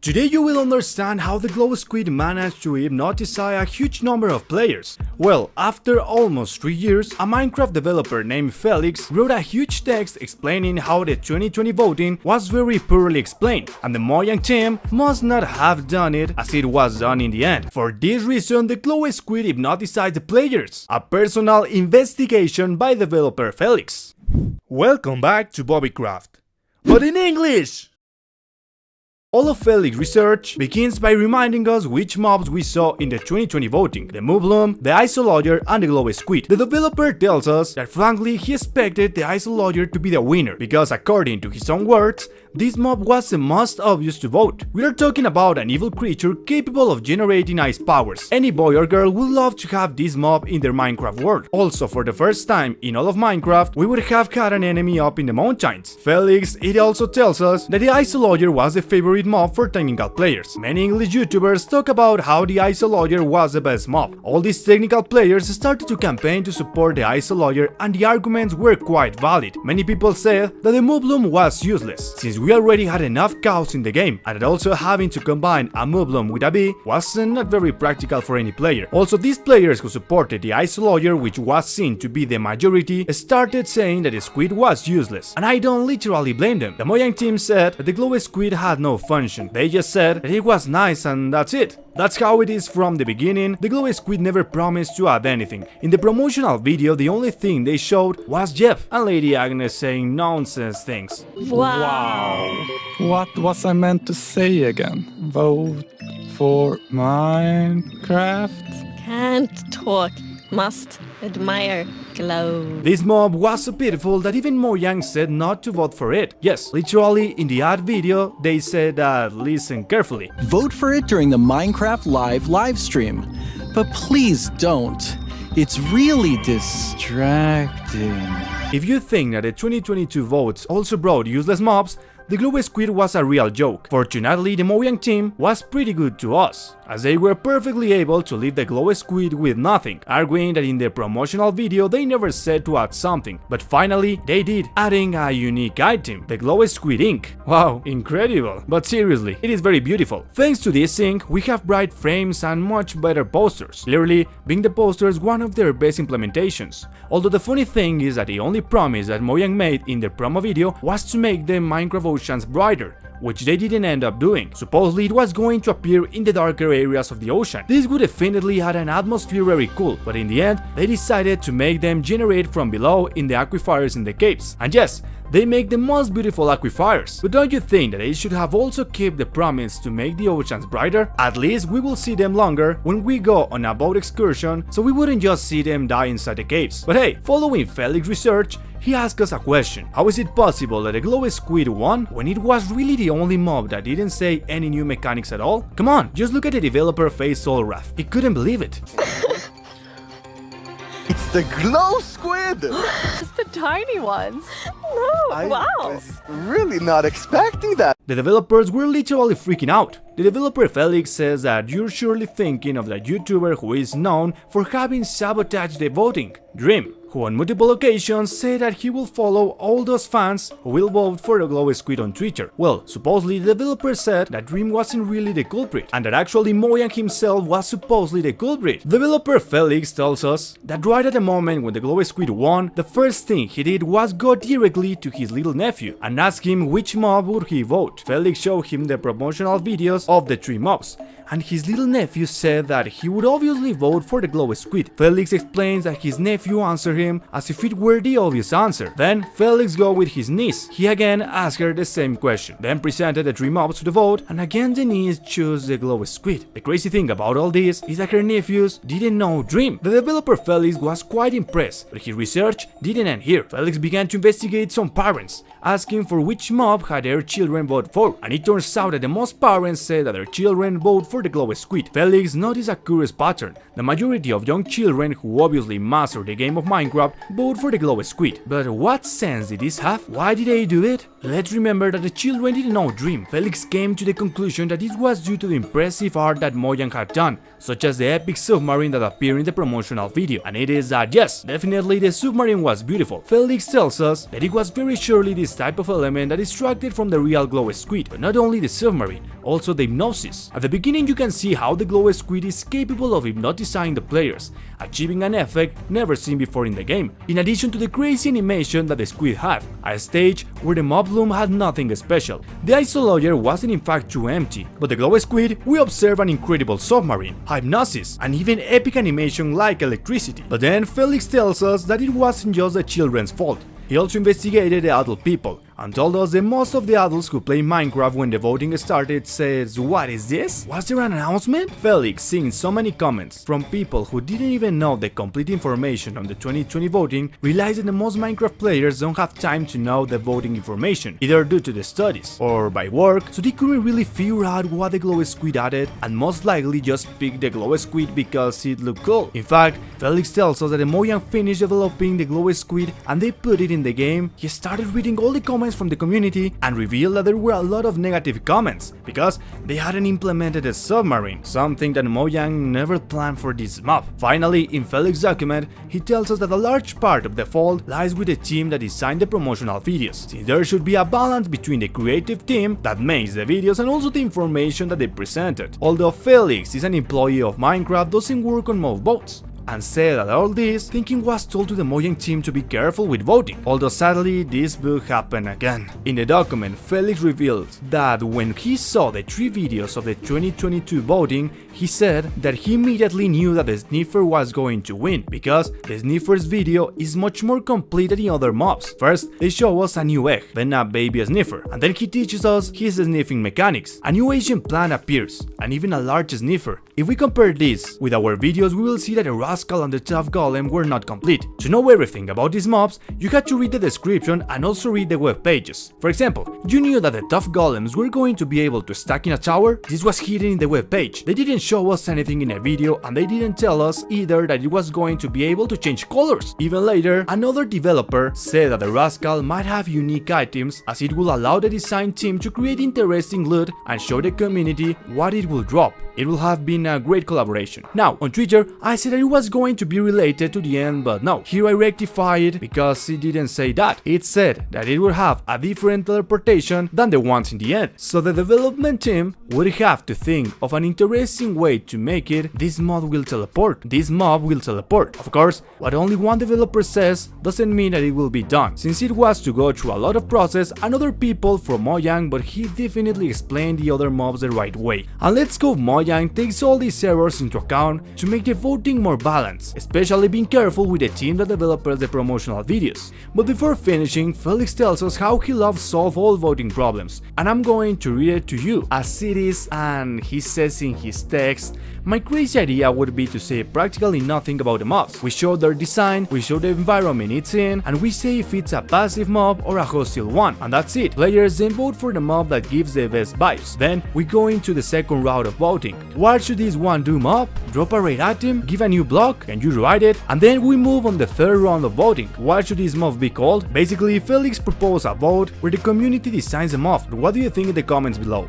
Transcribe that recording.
Today you will understand how the Glow Squid managed to hypnotize a huge number of players. Well, after almost 3 years, a Minecraft developer named Felix wrote a huge text explaining how the 2020 voting was very poorly explained, and the Mojang team must not have done it as it was done in the end. For this reason, the Glow Squid hypnotized the players. A personal investigation by developer Felix. Welcome back to Bobicraft, but in English! All of Felix's research begins by reminding us which mobs we saw in the 2020 voting: the Moobloom, the Isolayer, and the Glow Squid. The developer tells us that frankly he expected the Isolayer to be the winner, because according to his own words, this mob was the most obvious to vote. We are talking about an evil creature capable of generating ice powers. Any boy or girl would love to have this mob in their Minecraft world. Also, for the first time in all of Minecraft, we would have had an enemy up in the mountains. Felix, it also tells us that the Isolayer was the favorite mob for technical players. Many English YouTubers talk about how the Isolayer was the best mob. All these technical players started to campaign to support the Isolayer, and the arguments were quite valid. Many people said that the Moobloom was useless, since we already had enough cows in the game, and that also having to combine a Moobloom with a bee was not very practical for any player. Also, these players who supported the Isolayer, which was seen to be the majority, started saying that the Squid was useless, and I don't literally blame them. The Mojang team said that the Glow Squid had no function. They just said that it was nice and that's it. That's how it is from the beginning. The Glow Squid never promised to add anything. In the promotional video, the only thing they showed was Jeff and Lady Agnes saying nonsense things. Wow. What was I meant to say again? Vote for Minecraft? Can't talk, must admire Glow. This mob was so pitiful that even Mojang said not to vote for it. Yes, literally in the ad video they said that listen carefully. Vote for it during the Minecraft live stream, but please don't. It's really distracting. If you think that the 2022 votes also brought useless mobs, the Glow Squid was a real joke. Fortunately, the Mojang team was pretty good to us, as they were perfectly able to leave the Glow Squid with nothing, arguing that in the promotional video they never said to add something, but finally they did, adding a unique item, the Glow Squid ink. Wow, incredible! But seriously, it is very beautiful. Thanks to this ink, we have bright frames and much better posters, clearly being the posters one of their best implementations. Although the funny thing is that the only promise that Mojang made in the promo video was to make the Minecraft oceans brighter, which they didn't end up doing. Supposedly it was going to appear in the darker areas of the ocean. This would definitely add an atmosphere very cool, but in the end they decided to make them generate from below in the aquifers in the caves. And yes, they make the most beautiful aquifers. But don't you think that they should have also kept the promise to make the oceans brighter? At least we will see them longer when we go on a boat excursion, so we wouldn't just see them die inside the caves. But hey, following Felix's research, he asked us a question. How is it possible that the Glow Squid won when it was really the only mob that didn't say any new mechanics at all? Come on, just look at the developer face all rough. He couldn't believe it. It's the Glow Squid! It's the tiny ones. No, I wow. was really not expecting that. The developers were literally freaking out. The developer Felix says that you're surely thinking of the YouTuber who is known for having sabotaged the voting, Dream, who on multiple occasions said that he will follow all those fans who will vote for the Glow Squid on Twitter. Well, supposedly the developer said that Dream wasn't really the culprit, and that actually Mojang himself was supposedly the culprit. Developer Felix tells us that right at the moment when the Glow Squid won, the first thing he did was go directly to his little nephew and ask him which mob would he vote. Felix showed him the promotional videos of the 3 mobs, and his little nephew said that he would obviously vote for the Glow Squid. Felix explains that his nephew answered him as if it were the obvious answer. Then Felix go with his niece. He again asked her the same question, then presented the 3 mobs to the vote, and again the niece chose the Glow Squid. The crazy thing about all this is that her nephews didn't know Dream. The developer Felix was quite impressed, but his research didn't end here. Felix began to investigate some parents, asking for which mob had their children vote for, and it turns out that the most parents said that their children vote for the Glow Squid. Felix noticed a curious pattern. The majority of young children who obviously master the game of Minecraft vote for the Glow Squid. But what sense did this have? Why did they do it? Let's remember that the children didn't know Dream. Felix came to the conclusion that this was due to the impressive art that Mojang had done, such as the epic submarine that appeared in the promotional video. And it is that yes, definitely the submarine was beautiful. Felix tells us that it was very surely this type of element that distracted from the real Glow Squid, but not only the submarine. also the hypnosis. At the beginning you can see how the glow squid is capable of hypnotizing the players, achieving an effect never seen before in the game, in addition to the crazy animation that the squid had, a stage where the mob bloom had nothing special. The isolayer wasn't in fact too empty, but the glow squid we observe an incredible submarine, hypnosis, and even epic animation like electricity. But then Felix tells us that it wasn't just the children's fault. He also investigated the adult people and told us that most of the adults who play Minecraft when the voting started says, "What is this? Was there an announcement?" Felix, seeing so many comments from people who didn't even know the complete information on the 2020 voting, realized that most Minecraft players don't have time to know the voting information, either due to the studies or by work, so they couldn't really figure out what the glow squid added and most likely just picked the glow squid because it looked cool. In fact, Felix tells us that the Mojang finished developing the glow squid and they put it in the game. He started reading all the comments from the community and revealed that there were a lot of negative comments because they hadn't implemented a submarine, something that Mojang never planned for this mob. Finally, in Felix's document, he tells us that a large part of the fault lies with the team that designed the promotional videos, since there should be a balance between the creative team that makes the videos and also the information that they presented. Although Felix is an employee of Minecraft, doesn't work on mob votes, and said that all this thinking was told to the Mojang team to be careful with voting, although sadly this bug happened again. In the document, Felix reveals that when he saw the 3 videos of the 2022 voting, he said that he immediately knew that the sniffer was going to win, because the sniffer's video is much more complete than the other mobs. First, they show us a new egg, then a baby sniffer, and then he teaches us his sniffing mechanics. A new Asian plant appears, and even a large sniffer. If we compare this with our videos, we will see that the Rascal and the Tough Golem were not complete. To know everything about these mobs, you had to read the description and also read the web pages. For example, you knew that the Tough Golems were going to be able to stack in a tower? This was hidden in the web page. They didn't show us anything in a video, and they didn't tell us either that it was going to be able to change colors. Even later, another developer said that the Rascal might have unique items, as it will allow the design team to create interesting loot and show the community what it will drop. It will have been a great collaboration. Now, on Twitter, I said that it was going to be related to the end, but no. Here I rectify it because it didn't say that. It said that it would have a different interpretation than the ones in the end. So the development team would have to think of an interesting way to make it. This mob will teleport. Of course, what only one developer says doesn't mean that it will be done, since it was to go through a lot of process and other people from Mojang, but he definitely explained the other mobs the right way. And let's go, Mojang takes all these errors into account to make the voting more balanced, especially being careful with the team that develops the promotional videos. But before finishing, Felix tells us how he loves solve all voting problems, and I'm going to read it to you as it is, and he says in his text, "My crazy idea would be to say practically nothing about the mobs. We show their design, we show the environment it's in, and we say if it's a passive mob or a hostile one, and that's it. Players then vote for the mob that gives the best vibes. Then we go into the second round of voting. What should this one do, mob? Drop a raid item? Give a new block? Can you write it? And then we move on the third round of voting. What should this mob be called?" Basically, Felix proposed a vote where the community designs a mob. What do you think in the comments below?